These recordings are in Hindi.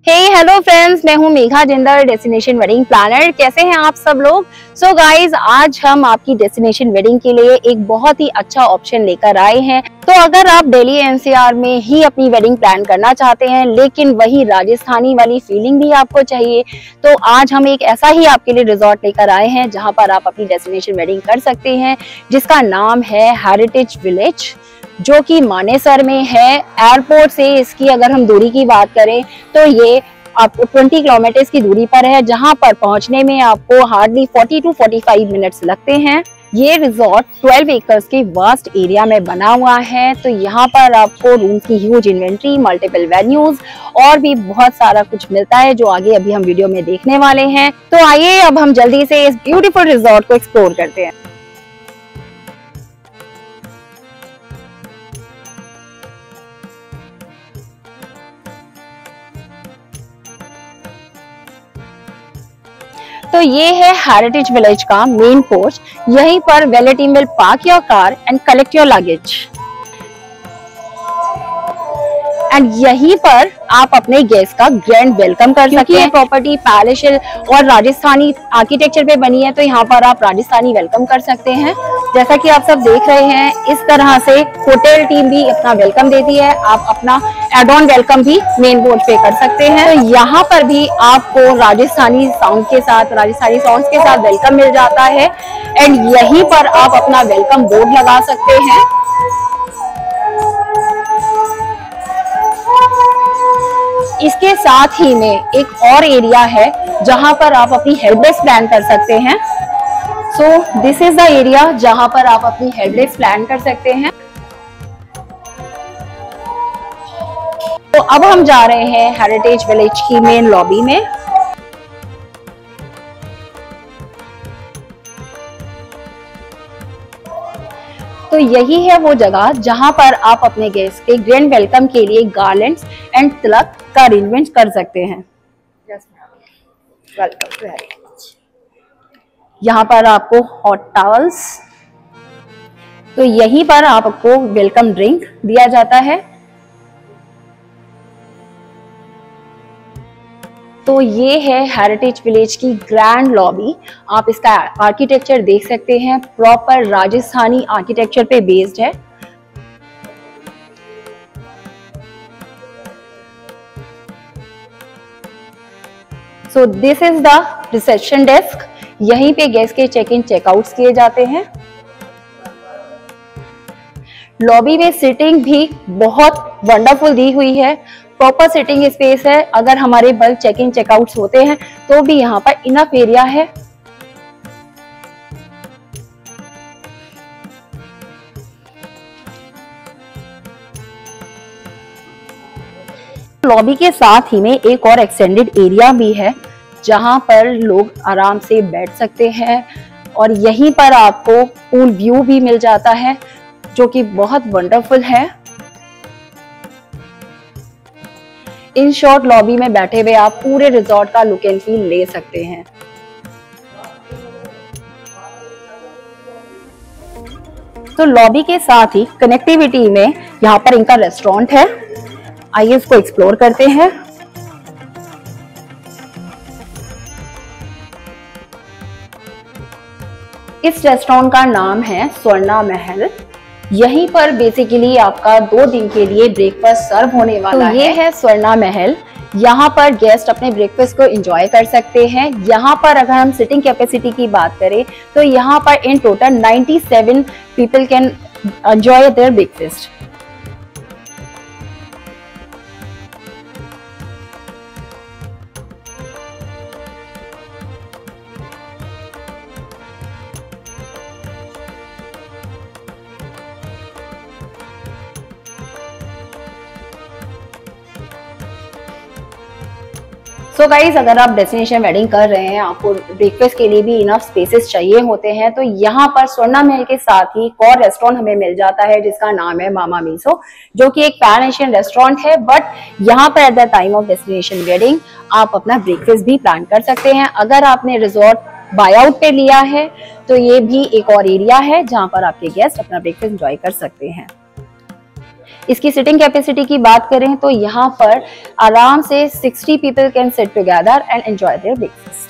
हेलो फ्रेंड्स, मैं हूं Megha Jindal, destination wedding planner. कैसे हैं आप सब लोग? सो गाइज, आज हम आपकी डेस्टिनेशन वेडिंग के लिए एक बहुत ही अच्छा ऑप्शन लेकर आए हैं। तो अगर आप दिल्ली एनसीआर में ही अपनी वेडिंग प्लान करना चाहते हैं, लेकिन वही राजस्थानी वाली फीलिंग भी आपको चाहिए, तो आज हम एक ऐसा ही आपके लिए रिजॉर्ट लेकर आए हैं जहां पर आप अपनी डेस्टिनेशन वेडिंग कर सकते हैं, जिसका नाम है हेरिटेज विलेज, जो कि मानेसर में है। एयरपोर्ट से इसकी अगर हम दूरी की बात करें तो ये आपको 20 किलोमीटर की दूरी पर है, जहां पर पहुंचने में आपको हार्डली 40 to 45 मिनट्स लगते हैं। ये रिजॉर्ट 12 एकर्स के वास्ट एरिया में बना हुआ है। तो यहाँ पर आपको रूम्स की ह्यूज इन्वेंट्री, मल्टीपल वेन्यूज और भी बहुत सारा कुछ मिलता है, जो आगे अभी हम वीडियो में देखने वाले हैं। तो आइए अब हम जल्दी से इस ब्यूटीफुल रिजॉर्ट को एक्सप्लोर करते हैं। तो ये है हेरिटेज विलेज का मेन पोर्च। यहीं पर valet team will park your car and collect your luggage, and यहीं पर आप अपने गेस्ट का ग्रैंड वेलकम कर सकते हैं। प्रॉपर्टी पैलेशियल और राजस्थानी आर्किटेक्चर पे बनी है, तो यहाँ पर आप राजस्थानी वेलकम कर सकते हैं। जैसा कि आप सब देख रहे हैं, इस तरह से होटल टीम भी अपना वेलकम देती है। आप अपना एड ऑन वेलकम भी मेन बोर्ड पे कर सकते हैं। तो यहाँ पर भी आपको राजस्थानी साउंड के साथ, राजस्थानी सॉन्ग्स के साथ वेलकम मिल जाता है, एंड यहीं पर आप अपना वेलकम बोर्ड लगा सकते हैं। इसके साथ ही में एक और एरिया है जहां पर आप अपनी हेल्प डेस्क प्लान कर सकते हैं। So this is the area जहां पर आप अपनी हेल्प डेस्क प्लान कर सकते हैं। तो अब हम जा रहे हैं हेरिटेज विलेज की मेन लॉबी में। तो यही है वो जगह जहां पर आप अपने गेस्ट के ग्रैंड वेलकम के लिए गार्लैंड्स एंड तिलक का अरेंजमेंट कर सकते हैं। यहाँ पर आपको हॉट टॉवल्स, तो यहीं पर आपको वेलकम ड्रिंक दिया जाता है। तो ये है हेरिटेज विलेज की ग्रैंड लॉबी। आप इसका आर्किटेक्चर देख सकते हैं, प्रॉपर राजस्थानी आर्किटेक्चर पे बेस्ड है। So this is the reception desk. यहीं पे गेस्ट के चेक इन चेकआउट्स किए जाते हैं। लॉबी में सिटिंग भी बहुत वंडरफुल दी हुई है, प्रॉपर सिटिंग स्पेस है। अगर हमारे बल्क चेक इन चेकआउट्स होते हैं तो भी यहाँ पर इनफ एरिया है। लॉबी के साथ ही में एक और एक्सटेंडेड एरिया भी है, जहां पर लोग आराम से बैठ सकते हैं, और यहीं पर आपको पूल व्यू भी मिल जाता है, जो कि बहुत वंडरफुल है। इन शॉर्ट, लॉबी में बैठे हुए आप पूरे रिजॉर्ट का लुक एंड फील ले सकते हैं। तो लॉबी के साथ ही कनेक्टिविटी में यहाँ पर इनका रेस्टोरेंट है। आइए इसको एक्सप्लोर करते हैं। इस रेस्टोरेंट का नाम है स्वर्णा महल। यहीं पर बेसिकली आपका 2 दिन के लिए ब्रेकफास्ट सर्व होने वाला है। ये है स्वर्णा महल। यहाँ पर गेस्ट अपने ब्रेकफास्ट को एंजॉय कर सकते हैं। यहाँ पर अगर हम सिटिंग कैपेसिटी की बात करें तो यहाँ पर in total 97 people can enjoy there breakfast. So guys, अगर आप डेस्टिनेशन वेडिंग कर रहे हैं, आपको ब्रेकफास्ट के लिए भी इनफ स्पेसेस चाहिए होते हैं, तो यहाँ पर स्वर्णा महल के साथ ही एक और रेस्टोरेंट हमें मिल जाता है, जिसका नाम है मामा मीसो, जो कि एक पैन एशियन रेस्टोरेंट है। बट यहाँ पर at the time of destination wedding आप अपना ब्रेकफास्ट भी प्लान कर सकते हैं। अगर आपने रिजॉर्ट बाय आउट पे लिया है तो ये भी एक और एरिया है जहाँ पर आपके गेस्ट अपना ब्रेकफास्ट एंजॉय कर सकते हैं। इसकी सिटिंग कैपेसिटी की बात करें तो यहाँ पर आराम से 60 people can sit together and enjoy there breakfast.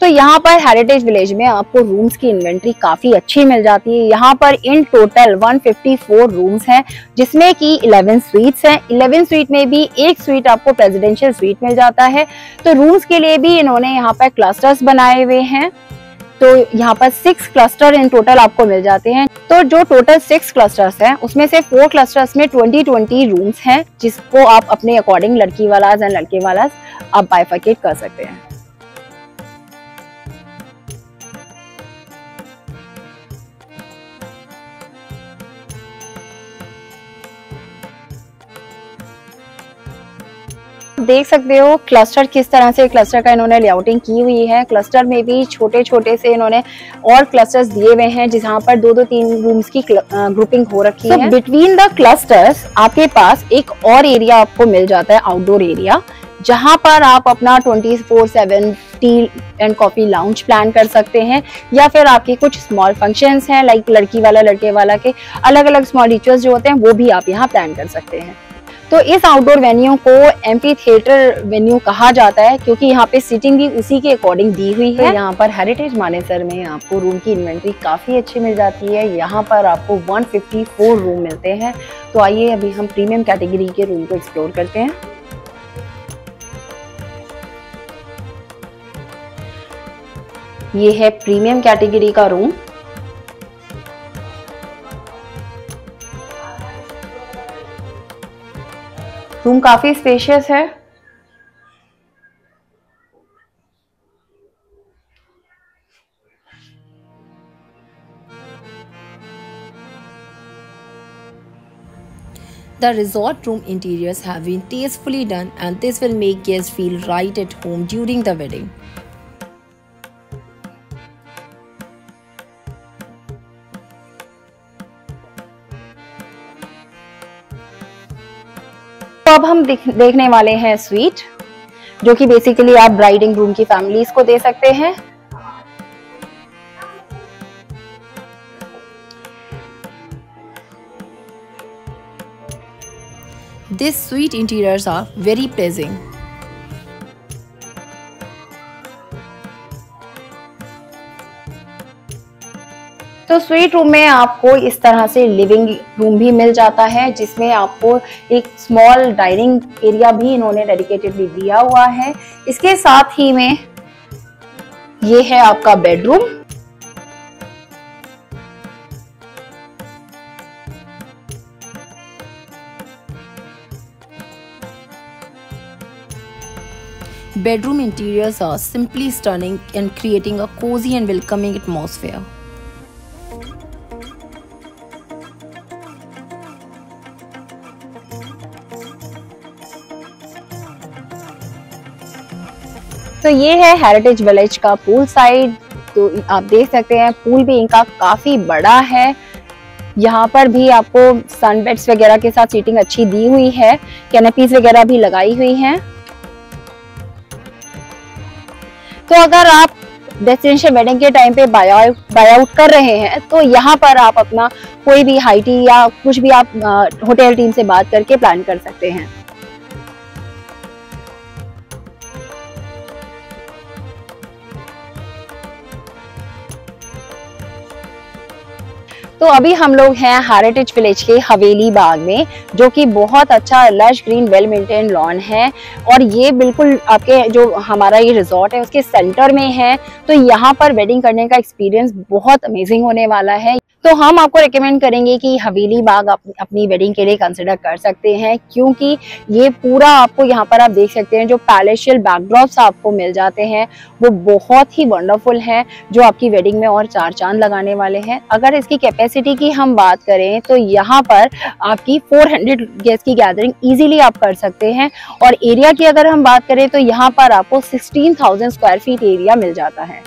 तो यहाँ पर हेरिटेज विलेज में आपको रूम्स की इन्वेंट्री काफी अच्छी मिल जाती है। यहाँ पर इन टोटल 154 रूम्स हैं, जिसमें कि 11 स्वीट्स हैं। 11 स्वीट में भी एक स्वीट आपको प्रेसिडेंशियल स्वीट मिल जाता है। तो रूम्स के लिए भी इन्होंने यहाँ पर क्लस्टर्स बनाए हुए हैं। तो यहाँ पर 6 क्लस्टर इन टोटल आपको मिल जाते हैं। तो जो टोटल 6 क्लस्टर्स हैं उसमें से 4 क्लस्टर्स में 20-20 रूम्स हैं, जिसको आप अपने अकॉर्डिंग लड़की वाला एंड लड़के वाला आप बाइफरकेट कर सकते हैं। देख सकते हो क्लस्टर किस तरह से क्लस्टर का इन्होंने लेआउटिंग की हुई है। क्लस्टर में भी छोटे छोटे से इन्होंने और क्लस्टर्स दिए हुए हैं, जहाँ पर 2-3 रूम्स की ग्रुपिंग हो रखी है। बिटवीन द क्लस्टर्स आपके पास एक और एरिया आपको मिल जाता है, आउटडोर एरिया, जहां पर आप अपना 24/7 T and coffee lounge plan कर सकते हैं, या फिर आपके कुछ स्मॉल फंक्शंस हैं लाइक लड़की वाला लड़के वाला के अलग अलग स्मॉल रिचुअल्स जो होते हैं वो भी आप यहाँ प्लान कर सकते हैं। तो इस आउटडोर वेन्यू को एम्फी थिएटर वेन्यू कहा जाता है, क्योंकि यहाँ पे सीटिंग भी उसी के अकॉर्डिंग दी हुई है। यहाँ पर हेरिटेज मानेसर में आपको रूम की इन्वेंट्री काफी अच्छी मिल जाती है। यहाँ पर आपको 154 रूम मिलते हैं। तो आइए अभी हम प्रीमियम कैटेगरी के रूम को एक्सप्लोर करते हैं। ये है प्रीमियम कैटेगरी का रूम। रूम काफी स्पेशियस है। The resort room interiors have been tastefully done, and this will make guests feel right at home during the wedding. तो अब हम देखने वाले हैं स्वीट, जो कि बेसिकली आप ब्राइडिंग रूम की फैमिलीज को दे सकते हैं। These suite interiors are very pleasing. तो स्वीट रूम में आपको इस तरह से लिविंग रूम भी मिल जाता है, जिसमें आपको एक स्मॉल डाइनिंग एरिया भी इन्होंने डेडिकेटेडली दिया हुआ है। इसके साथ ही में ये है आपका bedroom. Bedroom interiors are simply stunning and creating a cozy and welcoming atmosphere. तो ये है हेरिटेज विलेज का पूल साइड। तो आप देख सकते हैं पूल भी इनका काफी बड़ा है। यहाँ पर भी आपको सनबेड्स वगैरह के साथ सीटिंग अच्छी दी हुई है, कैनपीज वगैरह भी लगाई हुई हैं। तो अगर आप डेस्टिनेशन वेडिंग के टाइम पे बाय आउट कर रहे हैं तो यहाँ पर आप अपना कोई भी हाई टी या कुछ भी आप होटल टीम से बात करके प्लान कर सकते हैं। तो अभी हम लोग हैं हेरिटेज विलेज के हवेली बाग में, जो कि बहुत अच्छा lush green well maintain lawn है, और ये बिल्कुल आपके जो हमारा ये रिजॉर्ट है उसके सेंटर में है। तो यहाँ पर वेडिंग करने का एक्सपीरियंस बहुत अमेजिंग होने वाला है। तो हम आपको रिकमेंड करेंगे कि हवेली बाग अपनी वेडिंग के लिए कंसिडर कर सकते हैं, क्योंकि ये पूरा आपको यहाँ पर आप देख सकते हैं जो पैलेशियल बैकड्रॉप्स आपको मिल जाते हैं वो बहुत ही वंडरफुल हैं, जो आपकी वेडिंग में और 4 चांद लगाने वाले हैं। अगर इसकी कैपेसिटी की हम बात करें तो यहाँ पर आपकी 400 गेस्ट की गैदरिंग इजीली आप कर सकते हैं, और एरिया की अगर हम बात करें तो यहाँ पर आपको 16,000 स्क्वायर फीट एरिया मिल जाता है।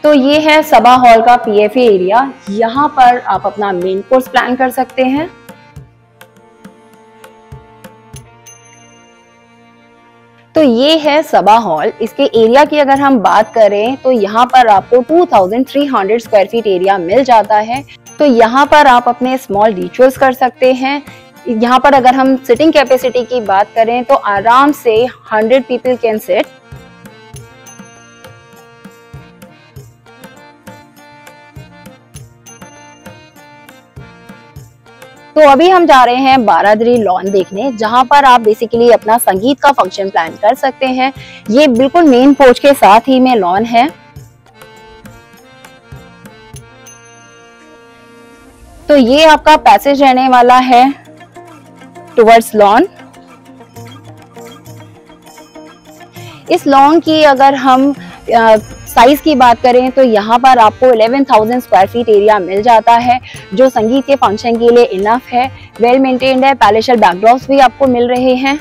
तो ये है सभा हॉल का PFA एरिया। यहाँ पर आप अपना मेन कोर्स प्लान कर सकते हैं। तो ये है सबा हॉल। इसके एरिया की अगर हम बात करें तो यहाँ पर आपको 2300 स्क्वायर फीट एरिया मिल जाता है। तो यहाँ पर आप अपने स्मॉल रिचुअल्स कर सकते हैं। यहाँ पर अगर हम सिटिंग कैपेसिटी की बात करें तो आराम से 100 पीपल कैन सिट। तो अभी हम जा रहे हैं बारादरी लॉन देखने, जहां पर आप बेसिकली अपना संगीत का फंक्शन प्लान कर सकते हैं। ये बिल्कुल मेन पोर्च के साथ ही में लॉन है। तो ये आपका पैसेज रहने वाला है टुवर्ड्स लॉन। इस लॉन की अगर हम साइज की बात करें तो यहाँ पर आपको 11,000 स्क्वायर फीट एरिया मिल जाता है, जो संगीत के फंक्शन के लिए इनफ है। वेल मेंटेन्ड है। पैलेशियल बैकड्रॉप्स भी आपको मिल रहे हैं।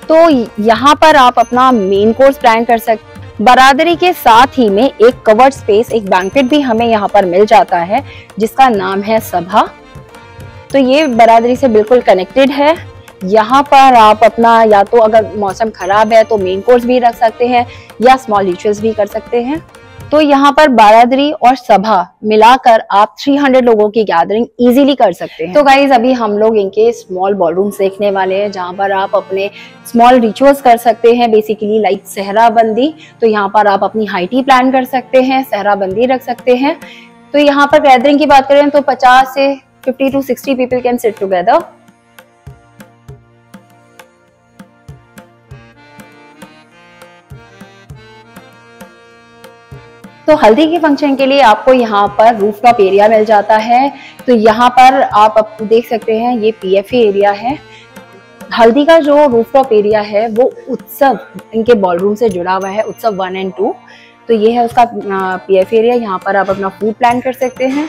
तो यहाँ पर आप अपना मेन कोर्स प्लान कर सकते। बारादरी के साथ ही में एक कवर्ड स्पेस, एक बैंक्वेट भी हमें यहाँ पर मिल जाता है, जिसका नाम है सभा। तो ये बारादरी से बिल्कुल कनेक्टेड है। यहाँ पर आप अपना या तो अगर मौसम खराब है तो मेन कोर्स भी रख सकते हैं या स्मॉल रिचुअल्स भी कर सकते हैं। तो यहाँ पर बारादरी और सभा मिलाकर आप 300 लोगों की गैदरिंग इजीली कर सकते हैं। तो गाइज अभी हम लोग इनके स्मॉल बॉलरूम्स देखने वाले हैं, जहाँ पर आप अपने स्मॉल रिचुअल्स कर सकते हैं, बेसिकली लाइक सहरा बंदी। तो यहाँ पर आप अपनी हाई टी प्लान कर सकते हैं, सहरा बंदी रख सकते हैं। तो यहाँ पर गैदरिंग की बात करें तो 50 से 50 to 60 people can sit together. तो हल्दी के फंक्शन के लिए आपको यहाँ पर रूफटॉप एरिया मिल जाता है। तो यहाँ पर आप देख सकते हैं, ये पीएफए एरिया है। हल्दी का जो रूफटॉप एरिया है वो उत्सव इनके बॉलरूम से जुड़ा हुआ है, उत्सव 1 और 2। तो ये है उसका पीएफए एरिया। यहाँ पर आप अपना फूड प्लान कर सकते हैं।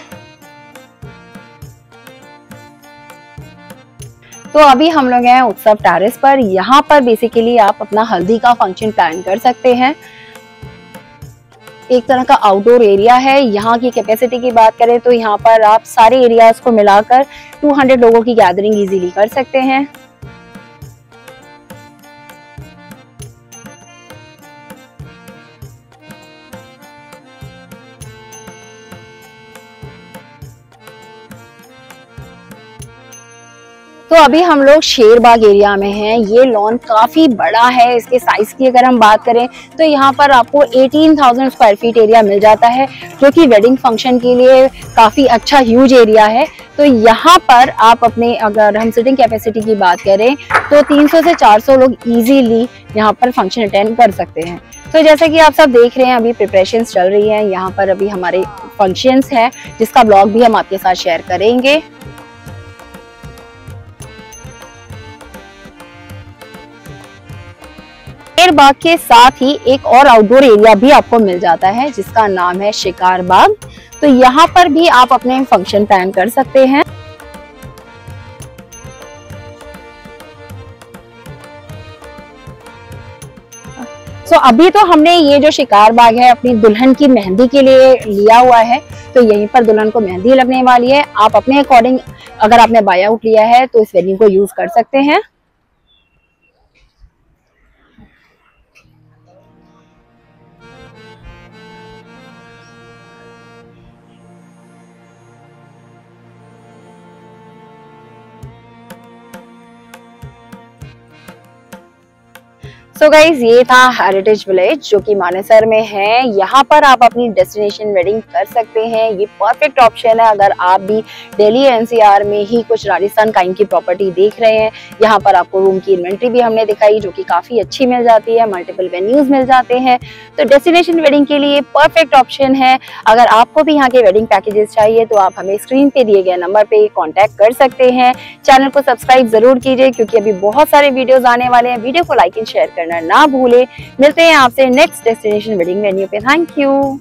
तो अभी हम लोग हैं उत्सव टेरेस पर। यहाँ पर बेसिकली आप अपना हल्दी का फंक्शन प्लान कर सकते हैं। एक तरह का आउटडोर एरिया है। यहाँ की कैपेसिटी की बात करें तो यहाँ पर आप सारे एरियाज को मिलाकर 200 लोगों की गैदरिंग इजीली कर सकते हैं। तो अभी हम लोग शेरबाग एरिया में हैं। ये लॉन काफी बड़ा है। इसके साइज की अगर हम बात करें तो यहाँ पर आपको 18,000 स्क्वायर फीट एरिया मिल जाता है, जो कि वेडिंग फंक्शन के लिए काफी अच्छा ह्यूज एरिया है। तो यहाँ पर आप अपने, अगर हम सिटिंग कैपेसिटी की बात करें तो 300 से 400 लोग इजीली यहाँ पर फंक्शन अटेंड कर सकते हैं। तो जैसे कि आप सब देख रहे हैं, अभी प्रिपरेशंस चल रही हैं। यहाँ पर अभी हमारे फंक्शंस हैं, जिसका ब्लॉग भी हम आपके साथ शेयर करेंगे। शेरबाग के साथ ही एक और आउटडोर एरिया भी आपको मिल जाता है, जिसका नाम है शिकार बाग। तो यहाँ पर भी आप अपने फंक्शन प्लान कर सकते हैं। तो अभी तो हमने ये जो शिकार बाग है अपनी दुल्हन की मेहंदी के लिए लिया हुआ है। तो यहीं पर दुल्हन को मेहंदी लगने वाली है। आप अपने अकॉर्डिंग, अगर आपने बाय आउट लिया है तो इस वेन्यू को यूज कर सकते हैं। सो गाइज, ये था हेरिटेज विलेज, जो कि मानेसर में है। यहाँ पर आप अपनी डेस्टिनेशन वेडिंग कर सकते हैं। ये परफेक्ट ऑप्शन है अगर आप भी दिल्ली एनसीआर में ही कुछ राजस्थान काइंड की प्रॉपर्टी देख रहे हैं। यहाँ पर आपको रूम की इन्वेंट्री भी हमने दिखाई, जो कि काफी अच्छी मिल जाती है। मल्टीपल वेन्यूज मिल जाते हैं। तो डेस्टिनेशन वेडिंग के लिए परफेक्ट ऑप्शन है। अगर आपको भी यहाँ के वेडिंग पैकेजेस चाहिए तो आप हमें स्क्रीन पे दिए गए नंबर पे कॉन्टेक्ट कर सकते हैं। चैनल को सब्सक्राइब जरूर कीजिए, क्योंकि अभी बहुत सारे वीडियोज आने वाले हैं। वीडियो को लाइक एंड शेयर करना ना भूले। मिलते हैं आपसे नेक्स्ट डेस्टिनेशन वेडिंग वेन्यू पे। Thank you.